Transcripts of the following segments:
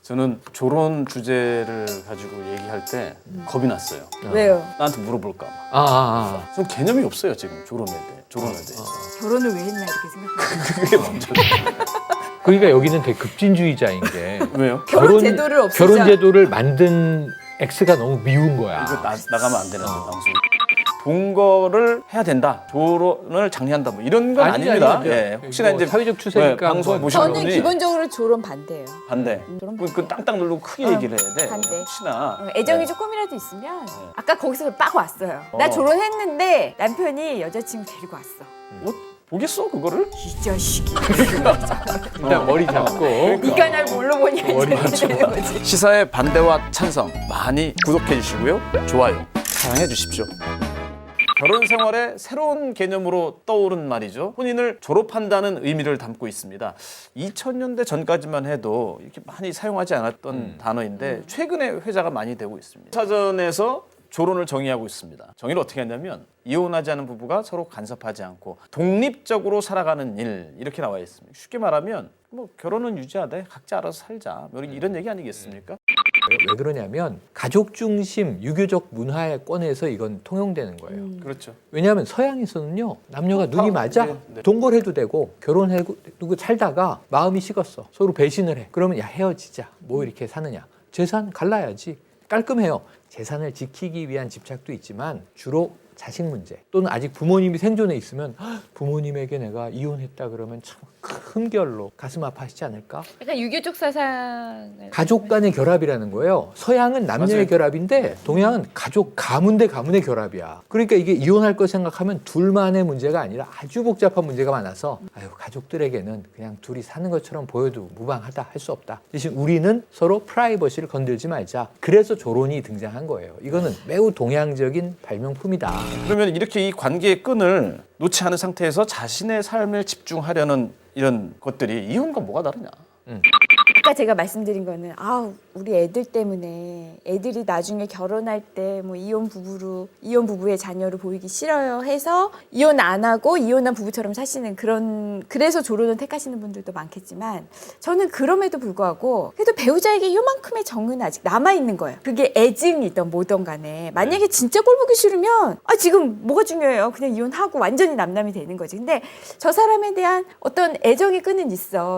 저는 조론 주제를 가지고 얘기할 때 겁이 났어요. 왜요? 나한테 물어볼까 봐. 전 개념이 없어요 지금 조론에 대해서. 결혼을 왜 했나 이렇게 생각해요. 그게 먼저. 그러니까 여기는 되게 급진주의자인 게 왜요? 결혼 제도를 없애자. 결혼 제도를 만든 X가 너무 미운 거야. 이거 나가면 안 되는데 방송. 동거를 해야 된다. 조론을 장려한다. 뭐 이런 건 아니죠, 아닙니다. 아니죠. 예, 혹시나 뭐 이제 사회적 추세니까 방송 한번. 보신 저는 분이 기본적으로 조론 반대예요. 반대. 조론 그 반대. 땅땅 누르고 크게 얘기를 해야 돼. 반대. 혹시나 애정이 네. 조금이라도 있으면 아까 거기서 빡 왔어요. 나 어. 조론했는데 남편이 여자친구 데리고 왔어. 보겠어 그거를? 이 자식이. 일단 머리 잡고. 네가 날 뭘로 보냐 머리 이렇게 되는 거지. 시사의 반대와 찬성 많이 구독해 주시고요. 좋아요. 사랑해 주십시오. 결혼 생활의 새로운 개념으로 떠오른 말이죠. 혼인을 졸업한다는 의미를 담고 있습니다. 2000년대 전까지만 해도 이렇게 많이 사용하지 않았던 단어인데 최근에 회자가 많이 되고 있습니다. 사전에서 조론을 정의하고 있습니다. 정의를 어떻게 하냐면 이혼하지 않은 부부가 서로 간섭하지 않고 독립적으로 살아가는 일 이렇게 나와 있습니다. 쉽게 말하면 뭐 결혼은 유지하되 각자 알아서 살자 뭐 이런 얘기 아니겠습니까? 왜 그러냐면 가족 중심 유교적 문화권에서 이건 통용되는 거예요. 그렇죠. 왜냐하면 서양에서는요 남녀가 눈이 맞아 네. 동거를 해도 되고 결혼하고 살다가 마음이 식었어 서로 배신을 해 그러면 야 헤어지자 뭐 이렇게 사느냐 재산 갈라야지 깔끔해요. 재산을 지키기 위한 집착도 있지만 주로 자식 문제 또는 아직 부모님이 생존해 있으면 부모님에게 내가 이혼했다 그러면 참 큰 결로 가슴 아파하시지 않을까? 약간 유교적 사상을 가족 간의 결합이라는 거예요. 서양은 남녀의 맞아요. 결합인데 동양은 가족 가문 대 가문의 결합이야. 그러니까 이게 이혼할 거 생각하면 둘만의 문제가 아니라 아주 복잡한 문제가 많아서 아유 가족들에게는 그냥 둘이 사는 것처럼 보여도 무방하다 할 수 없다. 대신 우리는 서로 프라이버시를 건들지 말자. 그래서 조론이 등장한 거예요. 이거는 매우 동양적인 발명품이다. 그러면 이렇게 이 관계의 끈을 놓지 않은 상태에서 자신의 삶에 집중하려는 이런 것들이 이혼과 뭐가 다르냐? 아까 제가 말씀드린 거는 우리 애들 때문에 애들이 나중에 결혼할 때 뭐 이혼 부부의 자녀로 보이기 싫어요 해서 이혼 안 하고 이혼한 부부처럼 사시는 그래서 조론을 택하시는 분들도 많겠지만 저는 그럼에도 불구하고 그래도 배우자에게 요만큼의 정은 아직 남아 있는 거예요. 그게 애증이든 뭐든 간에 만약에 진짜 꼴 보기 싫으면 지금 뭐가 중요해요? 그냥 이혼하고 완전히 남남이 되는 거지. 근데 저 사람에 대한 어떤 애정의 끈은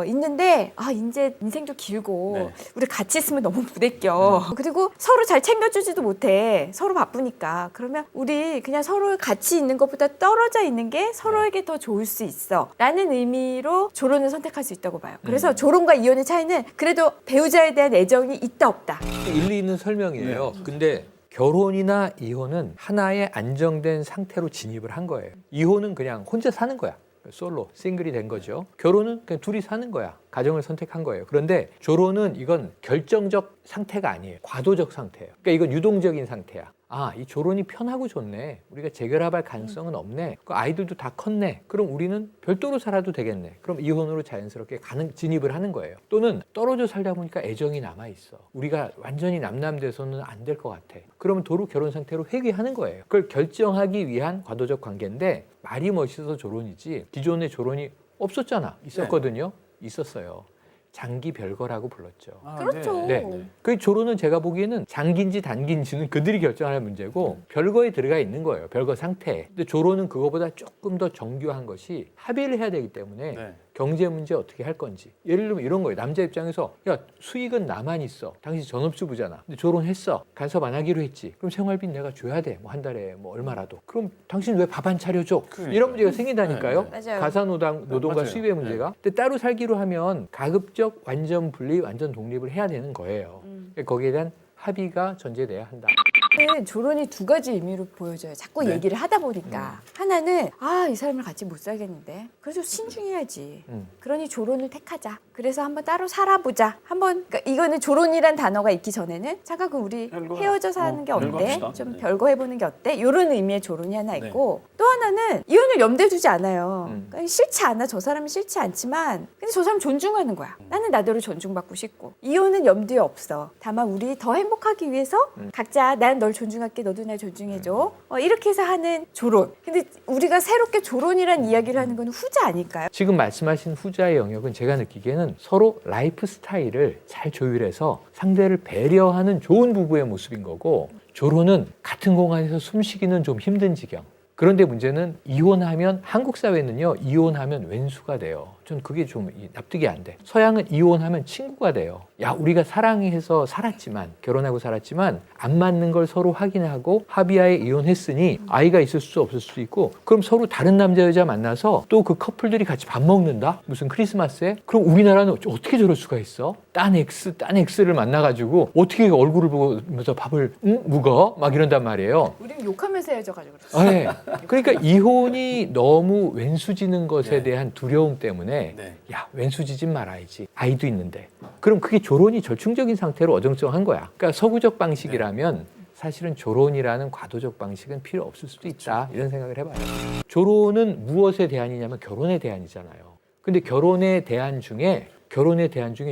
있는데 이제 인생도 길고 네. 우리 같이 있으면 너무 부대껴. 그리고 서로 잘 챙겨주지도 못해. 서로 바쁘니까. 그러면 우리 그냥 서로 같이 있는 것보다 떨어져 있는 게 서로에게 더 좋을 수 있어. 라는 의미로 조론을 선택할 수 있다고 봐요. 그래서 조론과 이혼의 차이는 그래도 배우자에 대한 애정이 있다 없다. 일리 있는 설명이에요. 근데 결혼이나 이혼은 하나의 안정된 상태로 진입을 한 거예요. 이혼은 그냥 혼자 사는 거야. 솔로, 싱글이 된 거죠. 결혼은 그냥 둘이 사는 거야. 가정을 선택한 거예요. 그런데 조론은 이건 결정적 상태가 아니에요. 과도적 상태예요. 그러니까 이건 유동적인 상태야. 이 조론이 편하고 좋네. 우리가 재결합할 가능성은 없네. 그 아이들도 다 컸네. 그럼 우리는 별도로 살아도 되겠네. 그럼 이혼으로 자연스럽게 진입을 하는 거예요. 또는 떨어져 살다 보니까 애정이 남아있어. 우리가 완전히 남남돼서는 안 될 것 같아. 그러면 도로 결혼 상태로 회귀하는 거예요. 그걸 결정하기 위한 과도적 관계인데 말이 멋있어서 조론이지 기존에 조론이 없었잖아. 있었거든요. 있었어요. 장기 별거라고 불렀죠. 그렇죠. 네. 그 조론은 제가 보기에는 장기인지 단기인지는 그들이 결정할 문제고 별거에 들어가 있는 거예요. 별거 상태에. 근데 조론은 그거보다 조금 더 정교한 것이 합의를 해야 되기 때문에 경제 문제 어떻게 할 건지. 예를 들면 이런 거예요. 남자 입장에서 야 수익은 나만 있어. 당신 전업주부잖아. 근데 조론했어. 간섭 안 하기로 했지. 그럼 생활비 내가 줘야 돼. 뭐 한 달에 뭐 얼마라도. 그럼 당신 왜 밥 안 차려줘? 이런 문제가 생긴다니까요. 맞아요. 가사노동과 맞아요. 수입의 문제가. 근데 따로 살기로 하면 가급적 완전 분리, 완전 독립을 해야 되는 거예요. 거기에 대한 합의가 전제돼야 한다. 조론이 두 가지 의미로 보여져요. 자꾸 얘기를 하다 보니까 하나는 이 사람을 같이 못 살겠는데 그래서 신중해야지. 그러니 조론을 택하자. 그래서 한번 따로 살아보자. 그러니까 이거는 조론이란 단어가 있기 전에는 잠깐 우리 헤어져 사는 게 어때? 별거 합시다. 좀 별거 해보는 게 어때? 이런 의미의 조론이 하나 있고 또 하나 하나는 이혼을 염두에 두지 않아요. 그러니까 싫지 않아. 저 사람이 싫지 않지만 근데 저 사람 존중하는 거야. 나는 나대로 존중받고 싶고. 이혼은 염두에 없어. 다만 우리 더 행복하기 위해서 각자 난 널 존중할게. 너도 날 존중해줘. 이렇게 해서 하는 조론. 근데 우리가 새롭게 조론이란 이야기를 하는 건 후자 아닐까요? 지금 말씀하신 후자의 영역은 제가 느끼기에는 서로 라이프 스타일을 잘 조율해서 상대를 배려하는 좋은 부부의 모습인 거고, 조론은 같은 공간에서 숨쉬기는 좀 힘든 지경. 그런데 문제는 이혼하면, 한국 사회는요, 이혼하면 왼수가 돼요. 전 그게 좀 납득이 안 돼. 서양은 이혼하면 친구가 돼요. 야, 우리가 사랑해서 살았지만, 결혼하고 살았지만 안 맞는 걸 서로 확인하고 합의하에 이혼했으니 아이가 있을 수 없을 수 있고, 그럼 서로 다른 남자 여자 만나서 또 그 커플들이 같이 밥 먹는다? 무슨 크리스마스에? 그럼 우리나라는 어떻게 저럴 수가 있어? 딴 X를 만나가지고 어떻게 얼굴을 보면서 밥을 묵어? 막 이런단 말이에요. 우리는 욕하면서 헤어져가지고 그랬어. 네. 그러니까 이혼이 너무 왼수지는 것에 대한 두려움 때문에 야, 왼수지진 말아야지. 아이도 있는데. 그럼 그게 조론이 절충적인 상태로 어정쩡한 거야. 그러니까 서구적 방식이라면 사실은 조론이라는 과도적 방식은 필요 없을 수도 있다. 이런 생각을 해봐요. 조론은 무엇에 대안이냐면 결혼에 대안이잖아요. 근데 결혼의 대안 중에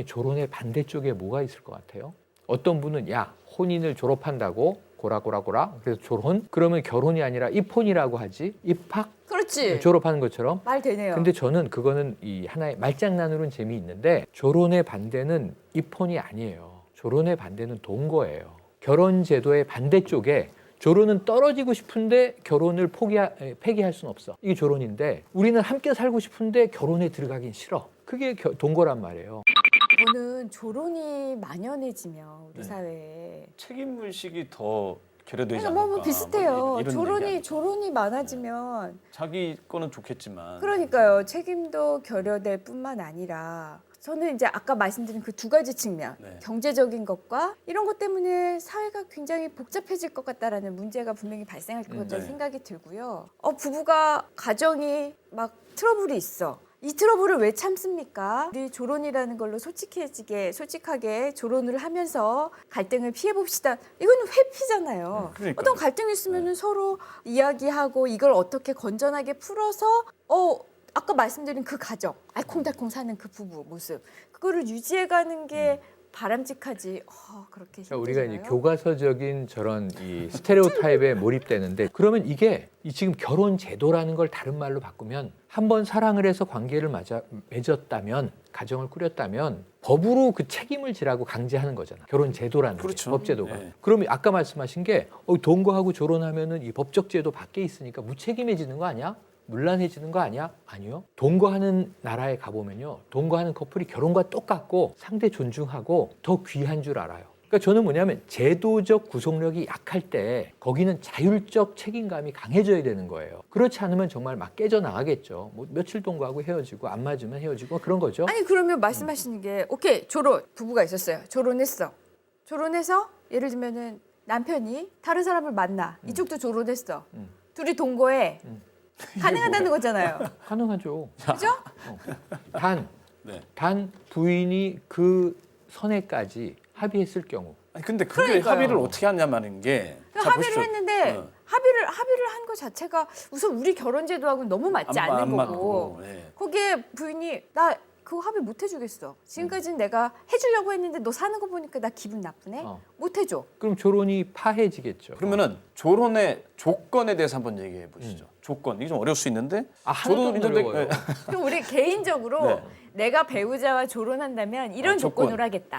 조론의 반대쪽에 뭐가 있을 것 같아요? 어떤 분은 야, 혼인을 졸업한다고 고라고라고라 그래서 조론? 그러면 결혼이 아니라 입혼이라고 하지? 입학? 그렇지. 졸업하는 것처럼? 말 되네요. 근데 저는 그거는 이 하나의 말장난으로는 재미있는데, 조론의 반대는 입혼이 아니에요. 조론의 반대는 동거예요. 결혼 제도의 반대쪽에 조론은 떨어지고 싶은데 결혼을 폐기할 수는 없어. 이게 조론인데, 우리는 함께 살고 싶은데 결혼에 들어가긴 싫어. 그게 동거란 말이에요. 저는 조론이 만연해지면 우리 사회에 책임의식이 더 결여되지 그러니까 않을까. 뭐 비슷해요. 이런 조론이 많아지면 자기 거는 좋겠지만. 그러니까요. 책임도 결여될 뿐만 아니라 저는 이제 아까 말씀드린 그 두 가지 측면, 네. 경제적인 것과 이런 것 때문에 사회가 굉장히 복잡해질 것 같다라는 문제가 분명히 발생할 것 같다는 네. 생각이 들고요. 부부가 가정이 막 트러블이 있어. 이 트러블을 왜 참습니까? 우리 조론이라는 걸로 솔직하게 조론을 하면서 갈등을 피해봅시다. 이거는 회피잖아요. 그러니까요. 어떤 갈등이 있으면 서로 이야기하고 이걸 어떻게 건전하게 풀어서 아까 말씀드린 그 가정, 알콩달콩 사는 그 부부 모습, 그거를 유지해가는 게 바람직하지. 그렇게 그러니까 우리가 이제 힘들어요? 교과서적인 저런 이 스테레오타입에 몰입되는데, 그러면 이게 지금 결혼 제도라는 걸 다른 말로 바꾸면, 한번 사랑을 해서 관계를 맺었다면, 가정을 꾸렸다면 법으로 그 책임을 지라고 강제하는 거잖아. 결혼 제도라는 그렇죠. 게, 법 제도가. 네. 그러면 아까 말씀하신 게 동거하고 졸혼하면은 이 법적 제도 밖에 있으니까 무책임해지는 거 아니야? 문란해지는 거 아니야? 아니요. 동거하는 나라에 가보면요, 동거하는 커플이 결혼과 똑같고 상대 존중하고 더 귀한 줄 알아요. 그러니까 저는 뭐냐면, 제도적 구속력이 약할 때 거기는 자율적 책임감이 강해져야 되는 거예요. 그렇지 않으면 정말 막 깨져나가겠죠. 뭐 며칠 동거하고 헤어지고 안 맞으면 헤어지고 그런 거죠. 아니 그러면 말씀하시는 게 오케이, 조론, 부부가 있었어요. 조론해서 예를 들면은 남편이 다른 사람을 만나. 이쪽도 조론했어. 둘이 동거해. 가능하다는 거잖아요. 가능하죠. 그죠? 네. 단 부인이 그 선에까지 합의했을 경우. 아니, 근데 그게 그러니까요. 합의를 어떻게 하냐는 게. 자, 합의를 보십시오. 했는데 어. 합의를 한 것 자체가 우선 우리 결혼 제도하고는 너무 맞지 않는 안 거고 맞고, 네. 거기에 부인이 나 그거 합의 못 해주겠어. 지금까지는 내가 해주려고 했는데 너 사는 거 보니까 나 기분 나쁘네. 못 해줘. 그럼 조론이 파해지겠죠. 그러면은 조론의 조건에 대해서 한번 얘기해 보시죠. 조건, 이게 좀 어려울 수 있는데. 하나도 안 어려워요. 그럼 우리 개인적으로 네. 내가 배우자와 조론한다면 이런 조건. 조건으로 하겠다.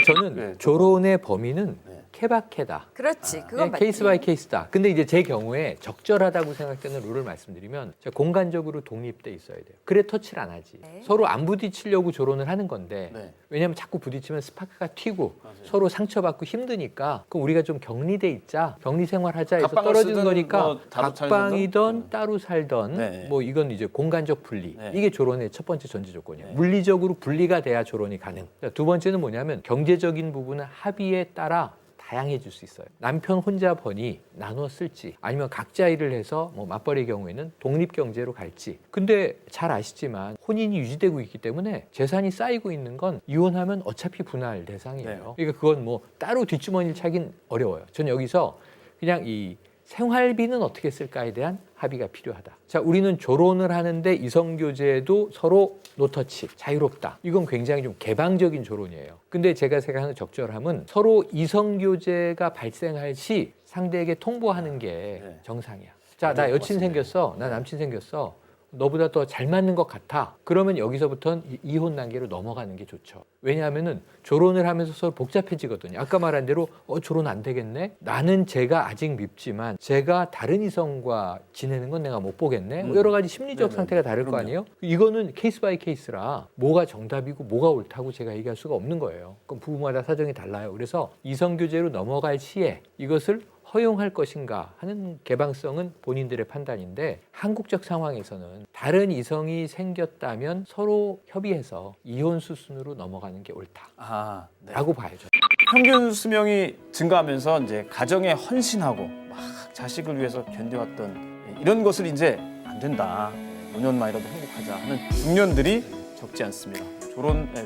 저는 네, 조론의 범위는 네. 케바케다. 그렇지. 그건 그냥 맞지. 케이스 바이 케이스다. 근데 이제 제 경우에 적절하다고 생각되는 룰을 말씀드리면, 제가 공간적으로 독립돼 있어야 돼요. 그래 터치를 안 하지. 네. 서로 안 부딪히려고 조론을 하는 건데, 네. 왜냐하면 자꾸 부딪히면 스파크가 튀고 맞아요. 서로 상처받고 힘드니까, 그럼 우리가 좀 격리돼 있자, 격리 생활하자 해서 갑방을 떨어지는 쓰든 거니까 뭐 따로 각방이든 따로 살던 네. 뭐 이건 이제 공간적 분리. 네. 이게 조론의 첫 번째 전제 조건이에요. 네. 물리적으로 분리가 돼야 조론이 가능. 두 번째는 뭐냐면, 경제적인 부분은 합의에 따라 다양해질 수 있어요. 남편 혼자 버니 나눠 쓸지, 아니면 각자 일을 해서 뭐 맞벌이의 경우에는 독립 경제로 갈지. 근데 잘 아시지만 혼인이 유지되고 있기 때문에 재산이 쌓이고 있는 건 이혼하면 어차피 분할 대상이에요. 네. 그러니까 그건 뭐 따로 뒷주머니를 차긴 어려워요. 저는 여기서 그냥 이 생활비는 어떻게 쓸까에 대한 합의가 필요하다. 자, 우리는 결혼을 하는데 이성교제도 서로 노터치, 자유롭다. 이건 굉장히 좀 개방적인 조론이에요. 근데 제가 생각하는 적절함은 서로 이성교제가 발생할 시 상대에게 통보하는 게 네. 정상이야. 자, 나 여친 생겼어. 나 남친 생겼어. 너보다 더 잘 맞는 것 같아. 그러면 여기서부터는 이혼 단계로 넘어가는 게 좋죠. 왜냐하면은 결혼을 하면서 서로 복잡해지거든요. 아까 말한 대로 결혼 안 되겠네. 나는 제가 아직 밉지만 제가 다른 이성과 지내는 건 내가 못 보겠네. 뭐 여러 가지 심리적 네네. 상태가 다를 거 그럼요. 아니에요. 이거는 케이스 바이 케이스라 뭐가 정답이고 뭐가 옳다고 제가 얘기할 수가 없는 거예요. 그럼 부부마다 사정이 달라요. 그래서 이성교제로 넘어갈 시에 이것을 허용할 것인가 하는 개방성은 본인들의 판단인데 한국적 상황에서는 다른 이성이 생겼다면 서로 협의해서 이혼 수순으로 넘어가는 게 옳다라고 아, 네. 봐야죠. 평균 수명이 증가하면서 이제 가정에 헌신하고 막 자식을 위해서 견뎌왔던 이런 것을 이제 안 된다. 노년만이라도 행복하자 하는 중년들이 적지 않습니다.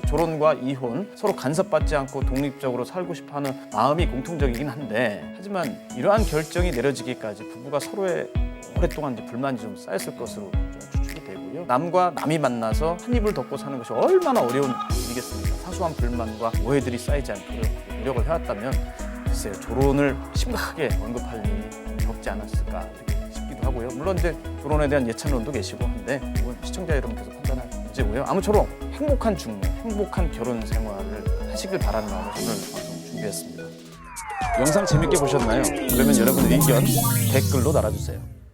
조론과 이혼 서로 간섭받지 않고 독립적으로 살고 싶어하는 마음이 공통적이긴 한데 하지만 이러한 결정이 내려지기까지 부부가 서로의 오랫동안 이제 불만이 좀 쌓였을 것으로 좀 추측이 되고요. 남과 남이 만나서 한 입을 덮고 사는 것이 얼마나 어려운 일이겠습니까? 사소한 불만과 오해들이 쌓이지 않도록 노력을 해왔다면 글쎄요, 조론을 심각하게 언급할 일이 적지 않았을까 이렇게 싶기도 하고요. 물론 이제 조론에 대한 예찬론도 계시고 한데 이건 시청자 여러분께서 판단할 문제고요. 아무쪼록 행복한 중년, 행복한 결혼 생활을 하시길 바라는 마음으로 오늘 방송 준비했습니다. 영상 재밌게 보셨나요? 그러면 여러분의 의견 댓글로 달아주세요.